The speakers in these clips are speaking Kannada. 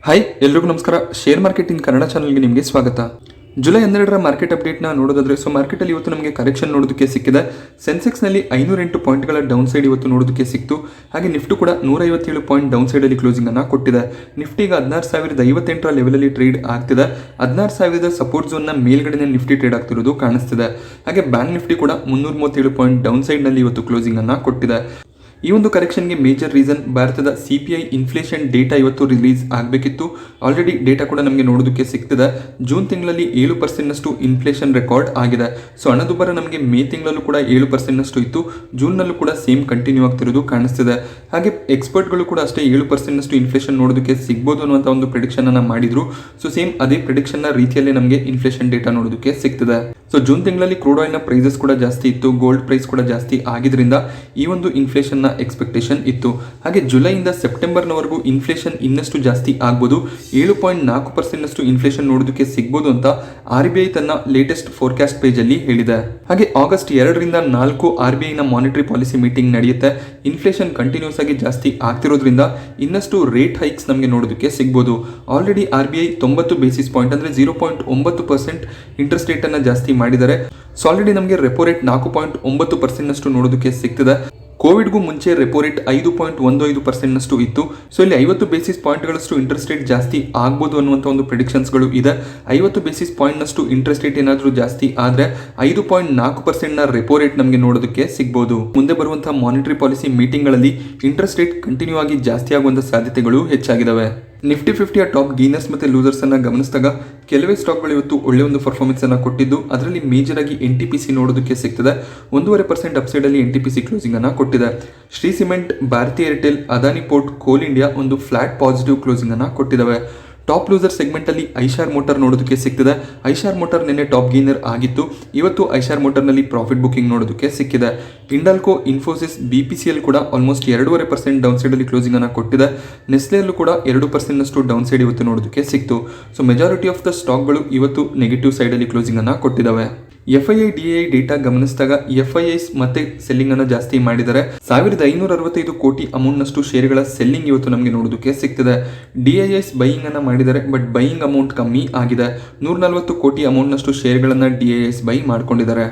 ಹಾಯ್ ಎಲ್ರಿಗೂ ನಮಸ್ಕಾರ. ಶೇರ್ ಮಾರ್ಕೆಟ್ ಇನ್ ಕನ್ನಡ ಚಾನಲ್ಗೆ ನಿಮಗೆ ಸ್ವಾಗತ. ಜುಲೈ 12ರ ಮಾರ್ಕೆಟ್ ಅಪ್ಡೇಟ್ನ ನೋಡೋದಾದ್ರೆ ಮಾರ್ಕೆಟಲ್ಲಿ ಇವತ್ತು ನಮಗೆ ಕರೆಕ್ಷನ್ ನೋಡೋದಕ್ಕೆ ಸಿಕ್ಕಿದೆ. ಸೆನ್ಸೆಕ್ಸ್ನಲ್ಲಿ 508 ಪಾಯಿಂಟ್ಗಳ ಡೌನ್ ಸೈಡ್ ಇವತ್ತು ನೋಡೋದಕ್ಕೆ ಸಿಕ್ತು. ಹಾಗೆ ನಿಫ್ಟಿ ಕೂಡ 157 ಪಾಯಿಂಟ್ ಡೌನ್ ಸೈಡಲ್ಲಿ ಕ್ಲೋಸಿಂಗ್ ಅನ್ನು ಕೊಟ್ಟಿದೆ. ನಿಫ್ಟಿ ಈಗ 16,058ರ ಲೆವೆಲಲ್ಲಿ ಟ್ರೇಡ್ ಆಗ್ತಿದೆ. 16,000 ಸಪೋರ್ಟ್ ಝೋನ್ನ ಮೇಲ್ಗಡೆ ನಿಫ್ಟಿ ಟ್ರೇಡ್ ಆಗ್ತಿರೋದು ಕಾಣಿಸ್ತಿದೆ. ಹಾಗೆ ಬ್ಯಾಂಕ್ ನಿಫ್ಟಿ ಕೂಡ 337 ಪಾಯಿಂಟ್ ಡೌನ್ ಸೈಡ್ನಲ್ಲಿ ಇವತ್ತು ಕ್ಲೋಸಿಂಗ್ ಅನ್ನು ಕೊಟ್ಟಿದೆ. ಈ ಒಂದು ಕರೆಕ್ಷನ್ಗೆ ಮೇಜರ್ ರೀಸನ್ ಭಾರತದ CPI ಇನ್ಫ್ಲೇಷನ್ ಡೇಟಾ ಇವತ್ತು ರಿಲೀಸ್ ಆಗಬೇಕಿತ್ತು. ಆಲ್ರೆಡಿ ಡೇಟಾ ಕೂಡ ನಮಗೆ ನೋಡೋದಕ್ಕೆ ಸಿಗ್ತಿದೆ. ಜೂನ್ ತಿಂಗಳಲ್ಲಿ 7%ನಷ್ಟು ಇನ್ಫ್ಲೇಷನ್ ರೆಕಾರ್ಡ್ ಆಗಿದೆ. ಹಣದುಬ್ಬರ ನಮಗೆ ಮೇ ತಿಂಗಳಲ್ಲೂ ಕೂಡ 7%ನಷ್ಟು ಇತ್ತು. ಜೂನ್ನಲ್ಲೂ ಕೂಡ ಸೇಮ್ ಕಂಟಿನ್ಯೂ ಆಗ್ತಿರೋದು ಕಾಣಿಸ್ತಿದೆ. ಹಾಗೆ ಎಕ್ಸ್ಪರ್ಟ್ಗಳು ಕೂಡ ಅಷ್ಟೇ 7%ನಷ್ಟು ಇನ್ಫ್ಲೇಷನ್ ನೋಡೋದಕ್ಕೆ ಸಿಗ್ಬೋದು ಅನ್ನುವಂಥ ಒಂದು ಪ್ರಿಡಿಕ್ಷನ್ ಅನ್ನು ಮಾಡಿದ್ರು. ಸೇಮ್ ಅದೇ ಪ್ರಿಡಿಕ್ಷನ್ ರೀತಿಯಲ್ಲಿ ನಮಗೆ ಇನ್ಫ್ಲೇಷನ್ ಡೇಟಾ ನೋಡೋದಕ್ಕೆ ಸಿಗ್ತಿದೆ. ಜೂನ್ ತಿಂಗಳಲ್ಲಿ ಕ್ರೂಡ್ ಆಯಿಲ್ನ ಪ್ರೈಸಸ್ ಕೂಡ ಜಾಸ್ತಿ ಇತ್ತು. ಗೋಲ್ಡ್ ಪ್ರೈಸ್ ಕೂಡ ಜಾಸ್ತಿ ಆಗಿದ್ರಿಂದ ಈ ಒಂದು ಇನ್ಫ್ಲೇಷನ್ನ ಎಕ್ಸ್ಪೆಕ್ಟೇಷನ್ ಇತ್ತು. ಹಾಗೆ ಜುಲೈಯಿಂದ ಸೆಪ್ಟೆಂಬರ್ನವರೆಗೂ ಇನ್ಫ್ಲೇಷನ್ ಇನ್ನಷ್ಟು ಜಾಸ್ತಿ ಆಗ್ಬೋದು. 7.4%ನಷ್ಟು ಇನ್ಫ್ಲೇಷನ್ ನೋಡೋದಕ್ಕೆ ಸಿಗ್ಬೋದು ಅಂತ RBI ತನ್ನ ಲೇಟೆಸ್ಟ್ ಫೋರ್ಕಾಸ್ಟ್ ಪೇಜ್ ಅಲ್ಲಿ ಹೇಳಿದೆ. ಹಾಗೆ ಆಗಸ್ಟ್ 2ರಿಂದ 4 RBIನ ಮಾನಿಟರಿ ಪಾಲಿಸಿ ಮೀಟಿಂಗ್ ನಡೆಯುತ್ತೆ. ಇನ್ಫ್ಲೇಷನ್ ಕಂಟಿನ್ಯೂಸ್ ಆಗಿ ಜಾಸ್ತಿ ಆಗ್ತಿರೋದ್ರಿಂದ ಇನ್ನಷ್ಟು ರೇಟ್ ಹೈಕ್ಸ್ ನಮಗೆ ನೋಡೋದಕ್ಕೆ ಸಿಗ್ಬೋದು. ಆಲ್ರೆಡಿ RBI 90 ಬೇಸಿಸ್ ಪಾಯಿಂಟ್ ಅಂದ್ರೆ 0.9% ಇಂಟ್ರೆಸ್ಟ್ ರೇಟ್ ಅನ್ನ ಜಾಸ್ತಿ ಮಾಡಿದ್ದಾರೆ. ಆಲ್ರೆಡಿ ನಮಗೆ ರೆಪೋ ರೇಟ್ 4.9%ನಷ್ಟು ನೋಡೋದಕ್ಕೆ ಸಿಗ್ತದೆ. ಕೋವಿಡ್ಗೂ ಮುಂಚೆ ರೆಪೋ ರೇಟ್ 5.15%ನಷ್ಟು ಇತ್ತು. ಇಲ್ಲಿ 50 ಬೇಸಿಸ್ ಪಾಯಿಂಟ್ಗಳಷ್ಟು ಇಂಟ್ರೆಸ್ಟ್ ರೇಟ್ ಜಾಸ್ತಿ ಆಗ್ಬೋದು ಅನ್ನುವಂಥ ಒಂದು ಪ್ರಿಡಿಕ್ಷನ್ಸ್ಗಳು ಇದೆ. 50 ಬೇಸಿಸ್ ಪಾಯಿಂಟ್ನಷ್ಟು ಇಂಟ್ರೆಸ್ಟ್ ರೇಟ್ ಏನಾದರೂ ಜಾಸ್ತಿ ಆದರೆ 5.4%ನ ರೆಪೋ ರೇಟ್ ನಮಗೆ ನೋಡೋದಕ್ಕೆ ಸಿಗ್ಬೋದು. ಮುಂದೆ ಬರುವಂತಹ ಮಾನಿಟರಿ ಪಾಲಿಸಿ ಮೀಟಿಂಗ್ಗಳಲ್ಲಿ ಇಂಟ್ರೆಸ್ಟ್ ರೇಟ್ ಕಂಟಿನ್ಯೂ ಆಗಿ ಜಾಸ್ತಿ ಆಗುವಂಥ ಸಾಧ್ಯತೆಗಳು ಹೆಚ್ಚಾಗಿದ್ದಾವೆ. ನಿಫ್ಟಿ 50ಯ ಟಾಪ್ ಗೇನರ್ಸ್ ಮತ್ತು ಲೂಸರ್ಸ್ ಅನ್ನ ಗಮನಿಸಿದಾಗ ಕೆಲವೇ ಸ್ಟಾಕ್ಗಳು ಇವತ್ತು ಒಳ್ಳೆ ಒಂದು ಪರ್ಫಾರ್ಮೆನ್ಸ್ ಅನ್ನು ಕೊಟ್ಟಿದ್ದು. ಅದರಲ್ಲಿ ಮೇಜರ್ ಆಗಿ NTPC ನೋಡೋದಕ್ಕೆ ಸಿಗ್ತದೆ. 1.5% ಅಪ್ಸೈಡ್ ಅಲ್ಲಿ NTPC ಕ್ಲೋಸಿಂಗ್ ಅನ್ನು ಕೊಟ್ಟಿದೆ. Shri cement, Bharti Airtel, Adani port, coal India ಒಂದು ಫ್ಲಾಟ್ ಪಾಸಿಟಿವ್ ಕ್ಲೋಸಿಂಗ್ ಅನ್ನು ಕೊಟ್ಟಿದ್ದಾವೆ. ಟಾಪ್ ಲೂಸರ್ ಸೆಗ್ಮೆಂಟ್ ಅಲ್ಲಿ ಐಶಾರ್ ಮೋಟಾರ್ ನೋಡೋದಕ್ಕೆ ಸಿಗ್ತದೆ. ಐಶಾರ್ ಮೋಟಾರ್ ನಿನ್ನೆ ಟಾಪ್ ಗೇನರ್ ಆಗಿತ್ತು. ಇವತ್ತು ಐಶಾರ್ ಮೋಟಾರ್ ನಲ್ಲಿ ಪ್ರಾಫಿಟ್ ಬುಕಿಂಗ್ ನೋಡೋದಕ್ಕೆ ಸಿಕ್ಕಿದೆ. ಇಂಡಾಲ್ಕೋ, ಇನ್ಫೋಸಿಸ್, BPCL ಕೂಡ ಆಲ್ಮೋಸ್ಟ್ 2.5% ಡೌನ್ ಸೈಡ್ ಅಲ್ಲಿ ಕ್ಲೋಸಿಂಗ್ ಅನ್ನು ಕೊಟ್ಟಿದೆ. ನೆಸ್ಲೆಯಲ್ಲೂ ಕೂಡ 2%ನಷ್ಟು ಡೌನ್ ಸೈಡ್ ಇವತ್ತು ನೋಡೋದಕ್ಕೆ ಸಿಕ್ತು. ಮೆಜಾರಿಟಿ ಆಫ್ ದ ಸ್ಟಾಕ್ಗಳು ಇವತ್ತು ನೆಗೆಟಿವ್ ಸೈಡ್ ಅಲ್ಲಿ ಕ್ಲೋಸಿಂಗ್ ಅನ್ನು ಕೊಟ್ಟಿದ್ದಾವೆ. FII DII ಡೇಟಾ ಗಮನಿಸಿದಾಗ FIIs ಮತ್ತೆ ಸೆಲ್ಲಿಂಗ್ ಅನ್ನು ಜಾಸ್ತಿ ಮಾಡಿದ್ದಾರೆ. 1,565 ಕೋಟಿ ಅಮೌಂಟ್ ನಷ್ಟು ಶೇರ್ಗಳ ಸೆಲ್ಲಿಂಗ್ ಇವತ್ತು ನಮಗೆ ನೋಡೋದಕ್ಕೆ ಸಿಗ್ತದೆ. DIIs ಬೈಯಿಂಗ್ ಅನ್ನ ಮಾಡಿದ್ದಾರೆ, ಬಟ್ ಬೈಯಿಂಗ್ ಅಮೌಂಟ್ ಕಮ್ಮಿ ಆಗಿದೆ. 140 ಕೋಟಿ ಅಮೌಂಟ್ ನಷ್ಟು ಶೇರ್ಗಳನ್ನ DIIs ಬೈ ಮಾಡ್ಕೊಂಡಿದ್ದಾರೆ.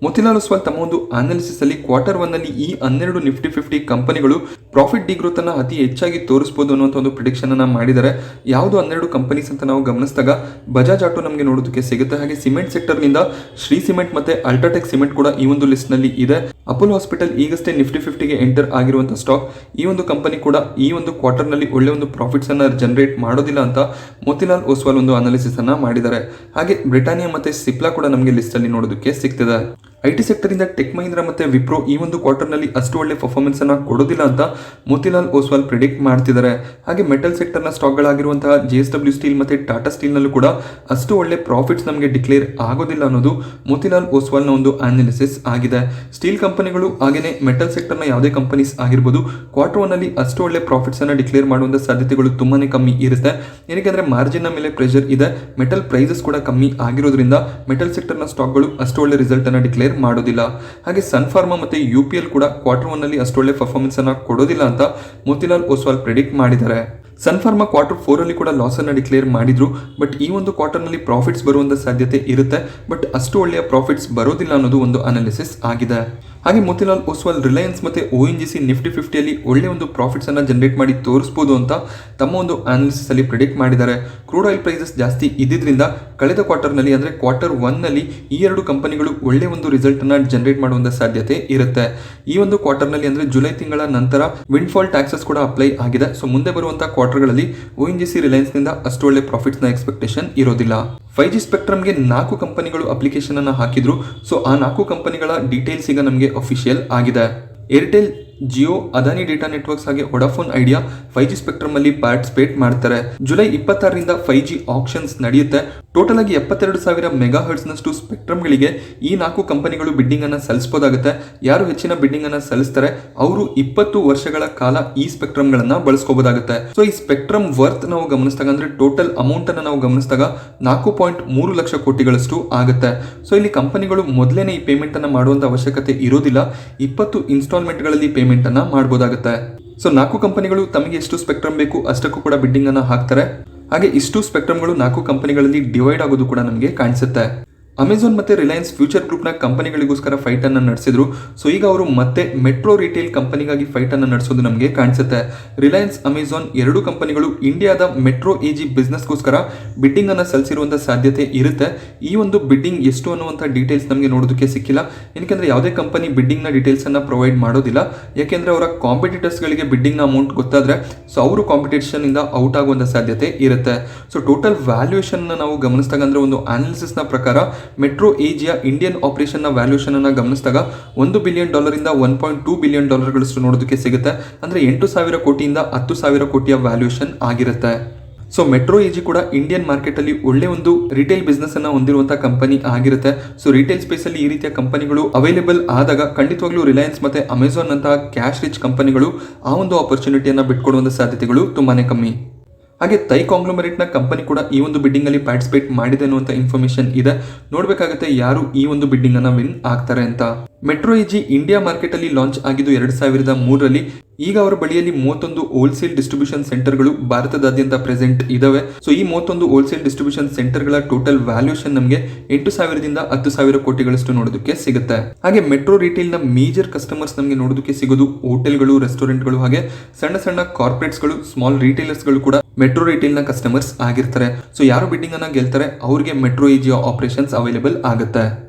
ಮೋತಿಲಾಲ್ ಒಸ್ವಾಲ್ ತಮ್ಮ ಒಂದು ಅನಾಲಿಸಿಸ್ ಅಲ್ಲಿ Q1 ನಲ್ಲಿ ಈ 12 ನಿಫ್ಟಿ 50 ಕಂಪನಿಗಳು ಪ್ರಾಫಿಟ್ ಡಿಗ್ರೋತ್ ಅನ್ನ ಅತಿ ಹೆಚ್ಚಾಗಿ ತೋರಿಸಬಹುದು ಅನ್ನುವಂಥ ಒಂದು ಪ್ರಿಡಿಕ್ಷನ್ ಅನ್ನ ಮಾಡಿದ್ದಾರೆ. ಯಾವುದು 12 ಕಂಪನೀಸ್ ಅಂತ ನಾವು ಗಮನಿಸಿದಾಗ ಬಜಾಜ್ ಆಟೋ ನಮಗೆ ನೋಡೋದಕ್ಕೆ ಸಿಗುತ್ತೆ. ಹಾಗೆ ಸಿಮೆಂಟ್ ಸೆಕ್ಟರ್ ನಿಂದ ಶ್ರೀ ಸಿಮೆಂಟ್ ಮತ್ತೆ ಅಲ್ಟ್ರಾಟೆಕ್ ಸಿಮೆಂಟ್ ಕೂಡ ಈ ಒಂದು ಲಿಸ್ಟ್ ನಲ್ಲಿ ಇದೆ. ಅಪೋಲೋ ಹಾಸ್ಪಿಟಲ್ ಈಗಷ್ಟೇ ನಿಫ್ಟಿ 50ಗೆ ಎಂಟರ್ ಆಗಿರುವಂತಹ ಸ್ಟಾಕ್. ಈ ಒಂದು ಕಂಪನಿ ಕೂಡ ಈ ಒಂದು ಕ್ವಾರ್ಟರ್ ನಲ್ಲಿ ಒಳ್ಳೆ ಒಂದು ಪ್ರಾಫಿಟ್ಸ್ ಅನ್ನ ಜನರೇಟ್ ಮಾಡೋದಿಲ್ಲ ಅಂತ ಮೋತಿಲಾಲ್ ಒಸ್ವಾಲ್ ಒಂದು ಅನಾಲಿಸಿಸ್ ಅನ್ನ ಮಾಡಿದ್ದಾರೆ. ಹಾಗೆ ಬ್ರಿಟಾನಿಯಾ ಮತ್ತೆ ಸಿಪ್ಲಾ ಕೂಡ ನಮಗೆ ಲಿಸ್ಟ್ ಅಲ್ಲಿ ನೋಡೋದಕ್ಕೆ ಸಿಗ್ತದೆ. IT ಸೆಕ್ಟರ್ ಇಂದ ಟೆಕ್ ಮಹೀಂದ್ರ ಮತ್ತೆ ವಿಪ್ರೋ ಈ ಒಂದು ಕ್ವಾರ್ಟರ್ ನಲ್ಲಿ ಅಷ್ಟು ಒಳ್ಳೆ ಪರ್ಫಾರ್ಮೆನ್ಸ್ ಅನ್ನ ಕೊಡೋದಿಲ್ಲ ಅಂತ ಮೋತಿಲಾಲ್ ಒಸ್ವಾಲ್ ಪ್ರಿಡಿಕ್ಟ್ ಮಾಡ್ತಿದ್ದಾರೆ. ಹಾಗೆ ಮೆಟಲ್ ಸೆಕ್ಟರ್ ನ ಸ್ಟಾಕ್ ಗಳಾಗಿರುವಂತಹ JSW ಸ್ಟೀಲ್ ಮತ್ತೆ ಟಾಟಾ ಸ್ಟೀಲ್ ನಲ್ಲೂ ಕೂಡ ಅಷ್ಟು ಒಳ್ಳೆ ಪ್ರಾಫಿಟ್ಸ್ ನಮಗೆ ಡಿಕ್ಲೇರ್ ಆಗೋದಿಲ್ಲ ಅನ್ನೋದು ಮೋತಿಲಾಲ್ ಒಸ್ವಾಲ್ ನ ಒಂದು ಅನಾಲಿಸಿಸ್ ಆಗಿದೆ. ಸ್ಟೀಲ್ ಕಂಪನಿಗಳು ಹಾಗೇನೆ ಮೆಟಲ್ ಸೆಕ್ಟರ್ ನ ಯಾವುದೇ ಕಂಪನೀಸ್ ಆಗಿರ್ಬೋದು Q1 ನಲ್ಲಿ ಅಷ್ಟು ಒಳ್ಳೆ ಪ್ರಾಫಿಟ್ಸ್ ಅನ್ನ ಡಿಕ್ಲೇರ್ ಮಾಡುವಂತ ಸಾಧ್ಯತೆಗಳು ತುಂಬಾನೇ ಕಮ್ಮಿ ಇರುತ್ತೆ. ಏನಕ್ಕೆ ಮಾರ್ಜಿನ್ ನ ಮೇಲೆ ಪ್ರೆಷರ್ ಇದೆ. ಮೆಟಲ್ ಪ್ರೈಸಸ್ ಕೂಡ ಕಮ್ಮಿ ಆಗಿರೋದ್ರಿಂದ ಮೆಟಲ್ ಸೆಕ್ಟರ್ ನ ಸ್ಟಾಕ್ ಗಳು ಅಷ್ಟು ಒಳ್ಳೆ ರಿಸಲ್ಟ್ ಅನ್ನ ಡಿಕ್ಲೇರ್ ಮಾಡೋದಿಲ್ಲ. ಹಾಗೆ ಸನ್ ಫಾರ್ಮಾ ಮತ್ತೆ UPL ಕೂಡ Q1 ನಲ್ಲಿ ಅಷ್ಟು ಒಳ್ಳೆ ಪರ್ಫಾರ್ಮೆನ್ಸ್ ಅನ್ನ ಕೊಡೋದಿಲ್ಲ ಅಂತ ಮೋತಿಲಾಲ್ ಒಸ್ವಾಲ್ ಪ್ರಿಡಿಕ್ಟ್ ಮಾಡಿದ್ದಾರೆ. ಸನ್ ಫಾರ್ಮಾ Q4 ಅಲ್ಲಿ ಕೂಡ ಲಾಸ್ ಅನ್ನ ಡಿಕ್ಲೇರ್ ಮಾಡಿದ್ರು. ಬಟ್ ಈ ಒಂದು ಕ್ವಾರ್ಟರ್ ನಲ್ಲಿ ಪ್ರಾಫಿಟ್ಸ್ ಬರುವಂತ ಸಾಧ್ಯತೆ ಇರುತ್ತೆ. ಬಟ್ ಅಷ್ಟು ಒಳ್ಳೆಯ ಪ್ರಾಫಿಟ್ಸ್ ಬರೋದಿಲ್ಲ ಅನ್ನೋದು ಒಂದು ಅನಾಲಿಸಿಸ್ ಆಗಿದೆ. ಹಾಗೆ ಮೋತಿಲಾಲ್ ಒಸ್ವಾಲ್ ರಿಲಯನ್ಸ್ ಮತ್ತೆ ONGC ನಿಫ್ಟಿ 50 ಅಲ್ಲಿ ಒಳ್ಳೆ ಒಂದು ಪ್ರಾಫಿಟ್ಸ್ ಅನ್ನ ಜನರೇಟ್ ಮಾಡಿ ತೋರಿಸಬಹುದು ಅಂತ ತಮ್ಮ ಒಂದು ಅನಾಲಿಸಿಸ್ ಅಲ್ಲಿ ಪ್ರಿಡಿಕ್ಟ್ ಮಾಡಿದ್ದಾರೆ. ಕ್ರೂಡ್ ಆಯಿಲ್ ಪ್ರೈಸಸ್ ಜಾಸ್ತಿ ಇದ್ದಿದ್ರಿಂದ ಕಳೆದ ಕ್ವಾರ್ಟರ್ ನಲ್ಲಿ ಅಂದ್ರೆ Q1 ನಲ್ಲಿ ಈ ಎರಡು ಕಂಪನಿಗಳು ಒಳ್ಳೆ ಒಂದು ರಿಸಲ್ಟ್ ಅನ್ನ ಜನರೇಟ್ ಮಾಡುವಂತ ಸಾಧ್ಯತೆ ಇರುತ್ತೆ. ಈ ಒಂದು ಕ್ವಾರ್ಟರ್ ನಲ್ಲಿ ಅಂದ್ರೆ ಜುಲೈ ತಿಂಗಳ ನಂತರ ವಿಂಡ್ಫಾಲ್ ಟ್ಯಾಕ್ಸಸ್ ಕೂಡ ಅಪ್ಲೈ ಆಗಿದೆ. ಮುಂದೆ ಬರುವಂತಹ ಕ್ವಾರ್ಟರ್ಗಳಲ್ಲಿ ONGC ರಿಲಯನ್ಸ್ ನಿಂದ ಅಷ್ಟು ಒಳ್ಳೆ ಪ್ರಾಫಿಟ್ಸ್ ನ ಎಕ್ಸ್ಪೆಕ್ಟೇಷನ್ ಇರೋದಿಲ್ಲ. 5G ಸ್ಪೆಕ್ಟ್ರಮ್ಗೆ 4 ಕಂಪನಿಗಳು ಅಪ್ಲಿಕೇಶನ್ ಅನ್ನು ಹಾಕಿದ್ರು. ಆ 4 ಕಂಪನಿಗಳ ಡೀಟೇಲ್ಸ್ ಈಗ ನಮಗೆ ಅಫಿಷಿಯಲ್ ಆಗಿದೆ. Airtel, Jio, Adani data networks ಹಾಗೆ ವೊಡಾಫೋನ್ ಐಡಿಯಾ 5G ಸ್ಪೆಕ್ಟ್ರಮ್ ಅಲ್ಲಿ ಪಾರ್ಟಿಸಿಪೇಟ್ ಮಾಡ್ತಾರೆ. ಜುಲೈ 26ರಿಂದ 5G ಆಕ್ಷನ್ಸ್ ನಡೆಯುತ್ತೆ. ಟೋಟಲ್ ಆಗಿ 72,000 ಮೆಗಾಹರ್ಟ್ಸ್ ನಷ್ಟು ಸ್ಪೆಕ್ಟ್ರಮ್ ಗಳಿಗೆ ಈ 4 ಕಂಪನಿಗಳು ಬಿಡ್ಡಿಂಗ್ ಅನ್ನ ಸಲ್ಲಿಸಬಹುದಾಗುತ್ತೆ. ಯಾರು ಹೆಚ್ಚಿನ ಬಿಡ್ಡಿಂಗ್ ಅನ್ನ ಸಲ್ಲಿಸ್ತಾರೆ ಅವರು 20 ವರ್ಷಗಳ ಕಾಲ ಈ ಸ್ಪೆಕ್ಟ್ರಮ್ ಗಳನ್ನ ಬಳಸ್ಕೋಬಹುದಾಗುತ್ತೆ. ಈ ಸ್ಪೆಕ್ಟ್ರಮ್ ವರ್ತ್ ನಾವು ಗಮನಿಸಿದಾಗ ಅಂದ್ರೆ ಟೋಟಲ್ ಅಮೌಂಟ್ ಅನ್ನ ನಾವು ಗಮನಿಸಿದಾಗ 4.3 ಲಕ್ಷ ಕೋಟಿಗಳಷ್ಟು ಆಗುತ್ತೆ. ಇಲ್ಲಿ ಕಂಪನಿಗಳು ಮೊದಲೇನೆ ಈ ಪೇಮೆಂಟ್ ಅನ್ನ ಮಾಡುವಂತ ಅವಶ್ಯಕತೆ ಇರೋದಿಲ್ಲ. 20 ಇನ್ಸ್ಟಾಲ್ಮೆಂಟ್ ಗಳಲ್ಲಿ ಪೇಮೆಂಟ್ ಅನ್ನ ಮಾಡಬಹುದಾಗುತ್ತೆ. ಸೊ 4 ಕಂಪನಿಗಳು ತಮಗೆ ಎಷ್ಟು ಸ್ಪೆಕ್ಟ್ರಮ್ ಬೇಕು ಅಷ್ಟಕ್ಕೂ ಕೂಡ ಬಿಡ್ಡಿಂಗ್ ಅನ್ನ ಹಾಕ್ತಾರೆ. ಹಾಗೆ ಇಷ್ಟು ಸ್ಪೆಕ್ಟ್ರಮ್ಗಳು 4 ಕಂಪನಿಗಳಲ್ಲಿ ಡಿವೈಡ್ ಆಗೋದು ಕೂಡ ನಮಗೆ ಕಾಣಿಸುತ್ತೆ. ಅಮೆಜಾನ್ ಮತ್ತೆ ರಿಲಯನ್ಸ್ ಫ್ಯೂಚರ್ ಗ್ರೂಪ್ನ ಕಂಪನಿಗಳಿಗೋಸ್ಕರ ಫೈಟ್ ಅನ್ನು ನಡೆಸಿದ್ರು. ಸೊ ಈಗ ಅವರು ಮತ್ತೆ ಮೆಟ್ರೋ ರಿಟೇಲ್ ಕಂಪನಿಗಾಗಿ ಫೈಟ್ ಅನ್ನು ನಡೆಸೋದು ನಮಗೆ ಕಾಣಿಸುತ್ತೆ. ರಿಲಯನ್ಸ್ ಅಮೆಜಾನ್ ಎರಡು ಕಂಪನಿಗಳು ಇಂಡಿಯಾದ ಮೆಟ್ರೋ ಎಜಿ ಬಿಸ್ನೆಸ್ಗೋಸ್ಕರ ಬಿಡ್ಡಿಂಗ್ ಅನ್ನು ಸಲ್ಲಿಸಿರುವಂತಹ ಸಾಧ್ಯತೆ ಇರುತ್ತೆ. ಈ ಒಂದು ಬಿಡ್ಡಿಂಗ್ ಎಷ್ಟು ಅನ್ನುವಂಥ ಡೀಟೇಲ್ಸ್ ನಮಗೆ ನೋಡೋದಕ್ಕೆ ಸಿಕ್ಕಿಲ್ಲ. ಏನಕ್ಕೆ ಯಾವುದೇ ಕಂಪನಿ ಬಿಡ್ಡಿಂಗ್ನ ಡೀಟೇಲ್ಸ್ ಅನ್ನ ಪ್ರೊವೈಡ್ ಮಾಡೋದಿಲ್ಲ. ಯಾಕೆಂದ್ರೆ ಅವರ ಕಾಂಪಿಟೇಟರ್ಸ್ಗಳಿಗೆ ಬಿಡ್ಡಿಂಗ್ನ ಅಮೌಂಟ್ ಗೊತ್ತಾದ್ರೆ ಸೊ ಅವರು ಕಾಂಪಿಟೇಷನ್ ಇಂದ ಔಟ್ ಆಗುವಂಥ ಸಾಧ್ಯತೆ ಇರುತ್ತೆ. ಸೊ ಟೋಟಲ್ ವ್ಯಾಲ್ಯೂಯೇಷನ್ ನಾವು ಗಮನಿಸಿದಾಗ ಅಂದ್ರೆ ಒಂದು ಅನಾಲಿಸಿಸ್ ನ ಪ್ರಕಾರ ಮೆಟ್ರೋ ಎಜಿಯ ಇಂಡಿಯನ್ ಆಪರೇಷನ್ ನ ವ್ಯಾಲ್ಯೂಯೇಷನ್ ಅನ್ನ ಗಮನಿಸಿದಾಗ $1 ಬಿಲಿಯನ್ ಇಂದ $1.2 ಬಿಲಿಯನ್ ಗಳಷ್ಟು ನೋಡೋದಕ್ಕೆ ಸಿಗುತ್ತೆ. ಅಂದ್ರೆ 8,000 ಕೋಟಿಯಿಂದ 10,000 ಕೋಟಿಯ ವ್ಯಾಲ್ಯೂಯೇಷನ್ ಆಗಿರುತ್ತೆ. ಸೊ ಮೆಟ್ರೋ ಎಜಿ ಕೂಡ ಇಂಡಿಯನ್ ಮಾರ್ಕೆಟ್ ಅಲ್ಲಿ ಒಳ್ಳೆ ಒಂದು ರಿಟೇಲ್ ಬಿಸ್ನೆಸ್ ಅನ್ನ ಹೊಂದಿರುವಂತಹ ಕಂಪನಿ ಆಗಿರುತ್ತೆ. ಸೊ ರಿಟೇಲ್ ಸ್ಪೇಸ್ ಅಲ್ಲಿ ಈ ರೀತಿಯ ಕಂಪನಿಗಳು ಅವೈಲೇಬಲ್ ಆದಾಗ ಖಂಡಿತವಾಗ್ಲೂ ರಿಲಯನ್ಸ್ ಮತ್ತೆ ಅಮೆಜಾನ್ ಅಂತಹ ಕ್ಯಾಶ್ ರಿಚ್ ಕಂಪನಿಗಳು ಆ ಒಂದು ಆಪರ್ಚುನಿಟಿಯನ್ನ ಬಿಟ್ಕೊಡುವಂತ ಸಾಧ್ಯತೆಗಳು ತುಂಬಾನೇ ಕಮ್ಮಿ. ಹಾಗೆ ತೈ ಕಾಂಗ್ಲೊಮರೇಟ್ ನ ಕಂಪನಿ ಕೂಡ ಈ ಒಂದು ಬಿಡ್ಡಿಂಗ್ ಅಲ್ಲಿ ಪಾರ್ಟಿಸಿಪೇಟ್ ಮಾಡಿದೆ ಅನ್ನುವಂತ ಇನ್ಫಾರ್ಮೇಶನ್ ಇದೆ. ನೋಡ್ಬೇಕಾಗುತ್ತೆ ಯಾರು ಈ ಒಂದು ಬಿಡ್ಡಿಂಗ್ ಅನ್ನ ವಿನ್ ಆಗ್ತಾರೆ ಅಂತ. ಮೆಟ್ರೋ ಎಜಿ ಇಂಡಿಯಾ ಮಾರ್ಕೆಟ್ ಅಲ್ಲಿ ಲಾಂಚ್ ಆಗಿದ್ದು 2003ರಲ್ಲಿ. ಈಗ ಅವರ ಬಳಿಯಲ್ಲಿ 31 ಹೋಲ್ಸೇಲ್ ಡಿಸ್ಟ್ರಿಬ್ಯೂಷನ್ ಸೆಂಟರ್ಗಳು ಭಾರತದಾದ್ಯಂತ ಪ್ರೆಸೆಂಟ್ ಇದಾವೆ. ಸೊ ಈ 31 ಹೋಲ್ಸೇಲ್ ಡಿಸ್ಟ್ರಿಬ್ಯೂಷನ್ ಸೆಂಟರ್ಗಳ ಟೋಟಲ್ ವ್ಯಾಲ್ಯೂಷನ್ ನಮಗೆ 8,000ದಿಂದ 10,000 ಕೋಟಿಗಳಷ್ಟು ನೋಡೋದಕ್ಕೆ ಸಿಗುತ್ತೆ. ಹಾಗೆ ಮೆಟ್ರೋ ರಿಟೇಲ್ ನ ಮೇಜರ್ ಕಸ್ಟಮರ್ಸ್ ನಮಗೆ ನೋಡೋದಕ್ಕೆ ಸಿಗೋದು ಹೋಟೆಲ್ಗಳು, ರೆಸ್ಟೋರೆಂಟ್ಗಳು, ಹಾಗೆ ಸಣ್ಣ ಸಣ್ಣ ಕಾರ್ಪೊರೇಟ್ಸ್ಗಳು, ಸ್ಮಾಲ್ ರಿಟೇಲರ್ಸ್ಗಳು ಕೂಡ ಮೆಟ್ರೋ ರಿಟೇಲ್ ನ ಕಸ್ಟಮರ್ಸ್ ಆಗಿರ್ತಾರೆ. ಸೊ ಯಾರು ಬಿಡ್ಡಿಂಗ್ ಅನ್ನ ಗೆಲ್ತಾರೆ ಅವರಿಗೆ ಮೆಟ್ರೋ ಎಜಿಯ ಆಪರೇಷನ್ಸ್ ಅವೈಲೇಬಲ್ ಆಗುತ್ತೆ.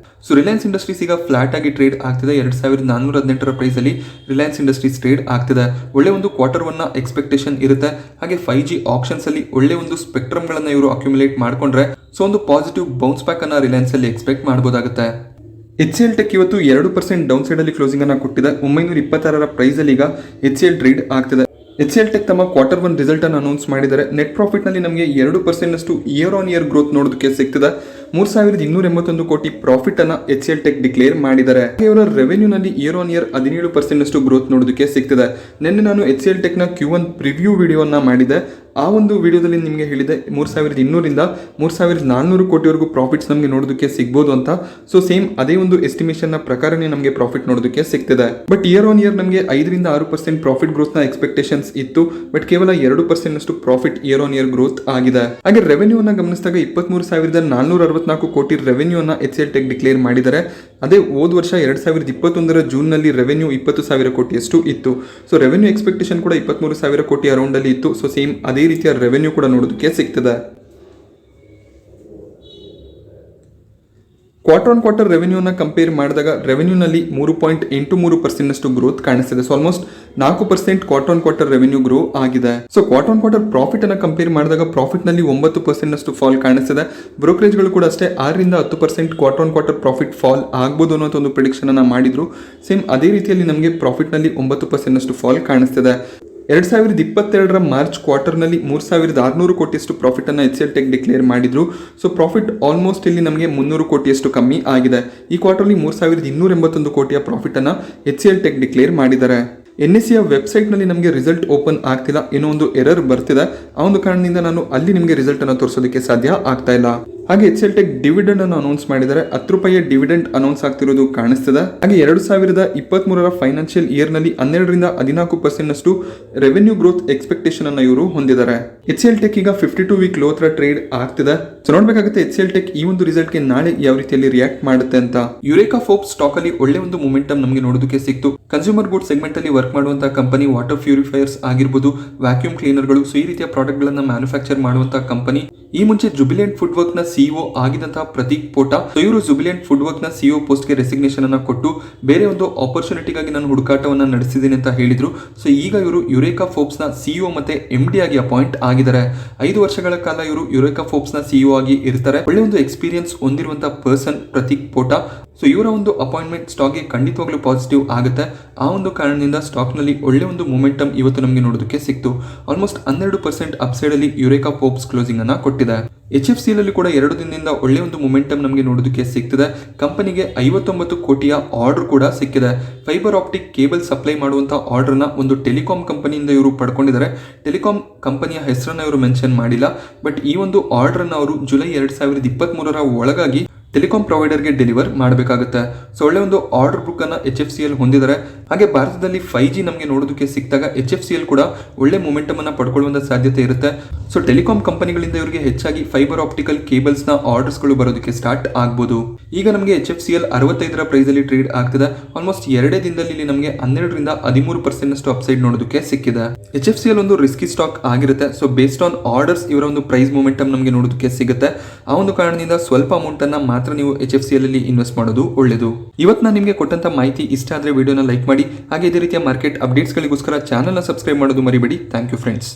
ಸೊ ರಿಲಯನ್ಸ್ ಇಂಡಸ್ಟ್ರೀಸ್ ಈಗ ಫ್ಲಾಟ್ ಆಗಿ ಟ್ರೇಡ್ ಆಗ್ತಿದೆ. 2,418 ಪ್ರೈಸ್ ಅಲ್ಲಿ ರಿಲಯನ್ಸ್ ಇಂಡಸ್ಟ್ರೀಸ್ ಟ್ರೇಡ್ ಆಗ್ತಿದೆ. ಒಳ್ಳೆ ಒಂದು ಕ್ವಾರ್ಟರ್ 1 ನ ಎಕ್ಸ್ಪೆಕ್ಟೇಷನ್ ಇರುತ್ತೆ. ಹಾಗೆ 5G ಆಪ್ಷನ್ಸ್ ಅಲ್ಲಿ ಒಳ್ಳೆ ಒಂದು ಸ್ಪೆಕ್ಟ್ರಮ್ ಗಳನ್ನ ಇವರು ಅಕ್ಯುಮುಲೇಟ್ ಮಾಡ್ಕೊಂಡ್ರೆ ಸೊ ಒಂದು ಪಾಸಿಟಿವ್ ಬೌನ್ಸ್ ಬ್ಯಾಕ್ ಅನ್ನ ರಿಲಯನ್ಸ್ ಅಲ್ಲಿ ಎಕ್ಸ್ಪೆಕ್ಟ್ ಮಾಡಬಹುದಾಗುತ್ತೆ. HCL ಟೆಕ್ ಇವತ್ತು 2% ಡೌನ್ ಸೈಡ್ ಅಲ್ಲಿ ಕ್ಲೋಸಿಂಗ್ ಅನ್ನ ಕೊಟ್ಟಿದೆ. 926 ಪ್ರೈಸ್ ಅಲ್ಲಿ ಈಗ HCL ಟ್ರೇಡ್ ಆಗ್ತಿದೆ. HCL ಟೆಕ್ ತಮ್ಮ ಕ್ವಾರ್ಟರ್ 1 ರಿಸಲ್ಟ್ ಅನ್ನು ಅನೌನ್ಸ್ ಮಾಡಿದ್ದಾರೆ. ನೆಟ್ ಪ್ರಾಫಿಟ್ ನಲ್ಲಿ ನಮಗೆ 2% ನಷ್ಟು ಇಯರ್ ಆನ್ ಇಯರ್ ಗ್ರೋತ್ ನೋಡೋದಕ್ಕೆ ಸಿಗ್ತದೆ. 3,281 ಕೋಟಿ ಪ್ರಾಫಿಟ್ ಅನ್ನ HCL ಟೆಕ್ ಡಿಕ್ಲೇರ್ ಮಾಡಿದ್ದಾರೆ. ಇವರ ರೆವೆನ್ಯೂ ನಲ್ಲಿ ಇಯರ್ ಆನ್ ಇಯರ್ 17% ನಷ್ಟು ಗ್ರೋತ್ ನೋಡೋದಕ್ಕೆ ಸಿಗ್ತದೆ. ನಿನ್ನೆ ನಾನು HCL ಟೆಕ್ ನ Q1 ಪ್ರಿವ್ಯೂ ವಿಡಿಯೋನ ಮಾಡಿದೆ. ಆ ಒಂದು ವಿಡಿಯೋದಲ್ಲಿ ನಿಮಗೆ ಹೇಳಿದೆ 3,200ರಿಂದ 3,400 ಕೋಟಿವರೆಗೂ ಪ್ರಾಫಿಟ್ಸ್ ನಮಗೆ ನೋಡೋದಕ್ಕೆ ಸಿಗ್ಬೋದು ಅಂತ. ಸೊ ಸೇಮ್ ಅದೇ ಒಂದು ಎಸ್ಟಿಮೇಷನ್ ನ ಪ್ರಕಾರನೇ ನಮಗೆ ಪ್ರಾಫಿಟ್ ನೋಡೋದಕ್ಕೆ ಸಿಗ್ತದೆ. ಬಟ್ ಇಯರ್ ಆನ್ ಇಯರ್ ನಮಗೆ 5ರಿಂದ 6% ಪ್ರಾಫಿಟ್ ಗ್ರೋತ್ ನ ಎಕ್ಸ್ಪೆಕ್ಟೇಷನ್ಸ್ ಇತ್ತು. ಬಟ್ ಕೇವಲ 2% ನಷ್ಟು profit year on year growth ಆಗಿದೆ. ಹಾಗೆ ರೆವೆನ್ಯೂ ಅನ್ನ ಗಮನಿಸಿದಾಗ 23,464 ಕೋಟಿ ರೆವೆನ್ಯೂ ಅನ್ನ HCL ಟೆಕ್ ಡಿಕ್ಲೇರ್ ಮಾಡಿದ್ದಾರೆ. ಅದೇ ಹೋದ ವರ್ಷ 2021ರ ಜೂನ್ ನಲ್ಲಿ ರೆವೆನ್ಯೂ 20,000 ಕೋಟಿಯಷ್ಟು ಇತ್ತು. ಸೊ ರೆವೆನ್ಯೂ ಎಕ್ಸ್ಪೆಕ್ಟೇಷನ್ ಕೂಡ 23,000 ಕೋಟಿ ಅರೌಂಡ್ ಅಲ್ಲಿ ಇತ್ತು. ಸೊ ಸೇಮ್ ಅದೇ ರೀತಿಯ ರೆವೆನ್ಯೂ ಕೂಡ ನೋಡೋದಕ್ಕೆ ಸಿಗ್ತದೆ. ಕ್ವಾರ್ಟರ್ ಆನ್ ಕ್ವಾರ್ಟರ್ ರೆವೆನ್ಯೂನ ಕಂಪೇರ್ ಮಾಡಿದಾಗ ರೆವೆನ್ಯೂನಲ್ಲಿ 3.83% ನಷ್ಟು ಗ್ರೋತ್ ಕಾಣಿಸ್ತಿದೆ. So almost 4% quarter on quarter revenue grow ಆಗಿದೆ. So quarter on quarter profit ಅನ್ನ ಕಂಪೇರ್ ಮಾಡಿದಾಗ ಪ್ರಾಫಿಟ್ ನಲ್ಲಿ 9% ನಷ್ಟು ಫಾಲ್ ಕಾಣಿಸ್ತಿದೆ. ಬ್ರೋಕರೇಜ್ಗಳು ಕೂಡ ಅಷ್ಟೇ 6ರಿಂದ 10% quarter on quarter profit fall ಆಗ್ಬೋದು ಅನ್ನೋ ಒಂದು ಪ್ರಿಡಿಕ್ಷನ್ ಅನ್ನ ಮಾಡಿದ್ರು. ಸೇಮ್ ಅದೇ ರೀತಿಯಲ್ಲಿ ನಮಗೆ ಪ್ರಾಫಿಟ್ ನಲ್ಲಿ 9% ನಷ್ಟು ಫಾಲ್ ಕಾಣಿಸ್ತಿದೆ. 2022ರ ಮಾರ್ಚ್ ಕ್ವಾರ್ಟರ್ನಲ್ಲಿ 3,600 ಕೋಟಿಯಷ್ಟು ಪ್ರಾಫಿಟ್ ಅನ್ನ HCL ಟೆಕ್ ಡಿಕ್ಲೇರ್ ಮಾಡಿದ್ರು. ಸೊ ಪ್ರಾಫಿಟ್ ಆಲ್ಮೋಸ್ಟ್ ಇಲ್ಲಿ ನಮಗೆ 300 ಕೋಟಿಯಷ್ಟು ಕಮ್ಮಿ ಆಗಿದೆ. ಈ ಕ್ವಾರ್ಟರ್ಲಿ 3,281 ಕೋಟಿಯ ಪ್ರಾಫಿಟ್ ಅನ್ನ HCL ಟೆಕ್ ಡಿಕ್ಲೇರ್ ಮಾಡಿದ್ದಾರೆ. NSE ವೆಬ್ಸೈಟ್ ನಲ್ಲಿ ನಮಗೆ ರಿಸಲ್ಟ್ ಓಪನ್ ಆಗ್ತಿಲ್ಲ, ಏನೋ ಒಂದು ಎರರ್ ಬರ್ತಿದೆ. ಆ ಒಂದು ಕಾರಣದಿಂದ ನಾನು ಅಲ್ಲಿ ನಿಮಗೆ ರಿಸಲ್ಟ್ ಅನ್ನು ತೋರಿಸೋದಕ್ಕೆ ಸಾಧ್ಯ ಆಗ್ತಾ ಇಲ್ಲ. ಹಾಗೆ HCL ಟೆಕ್ ಡಿವಿಡೆಂಡ್ ಅನ್ನು ಅನೌನ್ಸ್ ಮಾಡಿದ್ದಾರೆ. 10 ರೂಪಾಯಿಯ ಡಿವಿಡೆಂಡ್ ಅನೌನ್ಸ್ ಆಗ್ತಿರೋದು ಕಾಣಿಸ್ತಿದೆ. ಹಾಗೆ 2023ರ ಫೈನಾನ್ಷಿಯಲ್ ಇಯರ್ ನಲ್ಲಿ 12ರಿಂದ 14% ನಷ್ಟು ರೆವೆನ್ಯೂ ಗ್ರೋತ್ ಎಕ್ಸ್ಪೆಕ್ಟೇಷನ್ ಅನ್ನ ಇವರು ಹೊಂದಿದ್ದಾರೆ. HCL ಟೆಕ್ ಈಗ 52 ವೀಕ್ ಲೋ ಹತ್ರ ಟ್ರೇಡ್ ಆಗ್ತಿದೆ. ಸೊ ನೋಡ್ಬೇಕಾಗುತ್ತೆ HCL ಟೆಕ್ ಈ ಒಂದು ರಿಸಲ್ಟ್ ಗೆ ನಾಳೆ ಯಾವ ರೀತಿಯಲ್ಲಿ ರಿಯಾಕ್ಟ್ ಮಾಡುತ್ತೆ ಅಂತ. ಯುರೇಕಾ ಫೋರ್ಬ್ಸ್ ಸ್ಟಾಕ್ ಅಲ್ಲಿ ಒಳ್ಳೆ ಒಂದು ಮೊಮೆಂಟಮ್ ನಮಗೆ ನೋಡೋದಕ್ಕೆ ಸಿಕ್ತು. ಕನ್ಸ್ಯೂಮರ್ ಗುಡ್ ಸೆಗ್ಮೆಂಟ್ ಅಲ್ಲಿ ವರ್ಕ್ ಮಾಡುವಂತಹ ಕಂಪನಿ, ವಾಟರ್ ಪ್ಯೂರಿಫೈಯರ್ಸ್ ಆಗಿರ್ಬೋದು, ವ್ಯಾಕ್ಯೂಮ್ ಕ್ಲೀನರ್ಗಳು, ಸೊ ಈ ರೀತಿಯ ಪ್ರಾಡಕ್ಟ್ ಗಳನ್ನ ಮ್ಯಾನುಫ್ಯಾಕ್ಚರ್ ಮಾಡುವಂತಹ ಕಂಪನಿ. ಈ ಮುಂಚೆ ಜುಬಿಲೆಂಟ್ ಫುಡ್ ವರ್ಕ್ ನ CEO ಆಗಿದಂತಹ ಪ್ರತೀಕ್ ಪೋಟಾ, ಸೊ ಇವರು ಜುಬಿಲೆಂಟ್ ಫುಡ್ ವರ್ಕ್ ನ CEO ಪೋಸ್ಟ್ ಗೆ ರೆಸಿಗ್ನೇಷನ್ ಅನ್ನ ಕೊಟ್ಟು ಬೇರೆ ಒಂದು ಆಪರ್ಚುನಿಟಿಗಾಗಿ ನಾನು ಹುಡುಕಾಟವನ್ನ ನಡೆಸಿದ್ದೀನಿ ಅಂತ ಹೇಳಿದ್ರು. ಸೊ ಈಗ ಇವರು ಯುರೇಕಾ ಫೋರ್ಬ್ಸ್ ನ CEO ಮತ್ತೆ MD ಆಗಿ ಅಪಾಯಿಂಟ್ ಆಗಿದ್ದಾರೆ. 5 ವರ್ಷಗಳ ಕಾಲ ಇವರು ಯುರೇಕಾ ಫೋರ್ಬ್ಸ್ ನ CEO ಆಗಿ ಇರ್ತಾರೆ. ಒಳ್ಳೆ ಒಂದು ಎಕ್ಸ್ಪೀರಿಯನ್ಸ್ ಹೊಂದಿರುವಂತಹ ಪರ್ಸನ್ ಪ್ರತೀಕ್ ಪೋಟಾ. ಸೊ ಇವರ ಒಂದು ಅಪಾಯಿಂಟ್ಮೆಂಟ್ ಸ್ಟಾಕ್ ಗೆ ಖಂಡಿತವಾಗ್ಲೂ ಪಾಸಿಟಿವ್ ಆಗುತ್ತೆ. ಆ ಒಂದು ಕಾರಣದಿಂದ ಸ್ಟಾಕ್ ನಲ್ಲಿ ಒಳ್ಳೆ ಒಂದು ಮೊಮೆಂಟಮ್ ಇವತ್ತು ನಮಗೆ ನೋಡೋದಕ್ಕೆ ಸಿಕ್ತು. ಆಲ್ಮೋಸ್ಟ್ 12% ಅಪ್ಸೈಡ್ ಅಲ್ಲಿ ಯುರೇಕಾ ಫೋರ್ಬ್ಸ್ ಕ್ಲೋಸಿಂಗ್ ಅನ್ನ ಕೊಟ್ಟಿದೆ. HFCL ಅಲ್ಲಿ ಕೂಡ 2 ದಿನದಿಂದ ಒಳ್ಳೆ ಒಂದು ಮೊಮೆಂಟಮ್ ನಮಗೆ ನೋಡೋದಕ್ಕೆ ಸಿಗ್ತಿದೆ. ಕಂಪನಿಗೆ 59 ಕೋಟಿಯ ಆರ್ಡರ್ ಕೂಡ ಸಿಕ್ಕಿದೆ. ಫೈಬರ್ ಆಪ್ಟಿಕ್ ಕೇಬಲ್ ಸಪ್ಲೈ ಮಾಡುವಂತಹ ಆರ್ಡರ್ ನ ಒಂದು ಟೆಲಿಕಾಂ ಕಂಪನಿಯಿಂದ ಇವರು ಪಡ್ಕೊಂಡಿದ್ದಾರೆ. ಟೆಲಿಕಾಂ ಕಂಪನಿಯ ಹೆಸರನ್ನ ಇವರು ಮೆನ್ಷನ್ ಮಾಡಿಲ್ಲ. ಬಟ್ ಈ ಒಂದು ಆರ್ಡರ್ ಅನ್ನು ಅವರು ಜುಲೈ 2023ರ ಒಳಗಾಗಿ ಟೆಲಿಕಾಂ ಪ್ರೊವೈಡರ್ಗೆ ಡೆಲಿವರ್ ಮಾಡಬೇಕಾಗುತ್ತೆ. ಸೊ ಒಳ್ಳೆ ಒಂದು ಆರ್ಡರ್ ಬುಕ್ ಅನ್ನ HFCL ಹೊಂದಿದ್ದಾರೆ. ಹಾಗೆ ಭಾರತದಲ್ಲಿ 5G ನಮಗೆ ನೋಡೋದಕ್ಕೆ ಸಿಕ್ಕಿದಾಗ HFCL ಕೂಡ ಒಳ್ಳೆ ಮೊಮೆಂಟಮ್ ಅನ್ನ ಪಡ್ಕೊಳ್ಳುವಂತ ಸಾಧ್ಯತೆ ಇರುತ್ತೆ. ಸೊ ಟೆಲಿಕಾಂ ಕಂಪನಿಗಳಿಂದ ಇವರಿಗೆ ಹೆಚ್ಚಾಗಿ ಫೈಬರ್ ಆಪ್ಟಿಕಲ್ ಕೇಬಲ್ಸ್ ನ ಆರ್ಡರ್ಸ್ ಗಳು ಬರೋದಕ್ಕೆ ಸ್ಟಾರ್ಟ್ ಆಗ್ಬೋದು. ಈಗ ನಮಗೆ HFCL 65 ಪ್ರೈಸ್ ಅಲ್ಲಿ ಟ್ರೇಡ್ ಆಗ್ತಿದೆ. ಆಲ್ಮೋಸ್ಟ್ 2 ದಿನದಲ್ಲಿ ಇಲ್ಲಿ ನಮಗೆ 12ರಿಂದ 13% ನಷ್ಟು ಅಪ್ಸೈಡ್ ನೋಡೋದಕ್ಕೆ ಸಿಕ್ಕಿದೆ. HFCL ಒಂದು ರಿಸ್ಕಿ ಸ್ಟಾಕ್ ಆಗಿರುತ್ತೆ. ಸೊ ಬೇಸ್ಡ್ ಆನ್ ಆರ್ಡರ್ಸ್ ಇವರ ಒಂದು ಪ್ರೈಸ್ ಮೊಮೆಂಟಮ್ ನಮಗೆ ನೋಡೋದಕ್ಕೆ ಸಿಗುತ್ತೆ. ಆ ಒಂದು ಕಾರಣದಿಂದ ಸ್ವಲ್ಪ ಅಮೌಂಟ್ ಅನ್ನ ಮಾತ್ರ ನೀವು HFCL ಅಲ್ಲಿ ಇನ್ವೆಸ್ಟ್ ಮಾಡೋದು ಒಳ್ಳೆಯದು. ಇವತ್ತು ನಾನು ನಿಮಗೆ ಕೊಟ್ಟಂತ ಮಾಹಿತಿ ಇಷ್ಟ ಆದ್ರೆ ವಿಡಿಯೋನ ಲೈಕ್ ಮಾಡಿ. ಹಾಗೆ ಇದೇ ರೀತಿಯ ಮಾರ್ಕೆಟ್ ಅಪ್ಡೇಟ್ಸ್ ಗಳಿಗೋಸ್ಕರ ಚಾನೆಲ್ ನ ಸಬ್ಸ್ಕ್ರೈಬ್ ಮಾಡೋದು ಮರಿಬೇಡಿ. Thank you friends.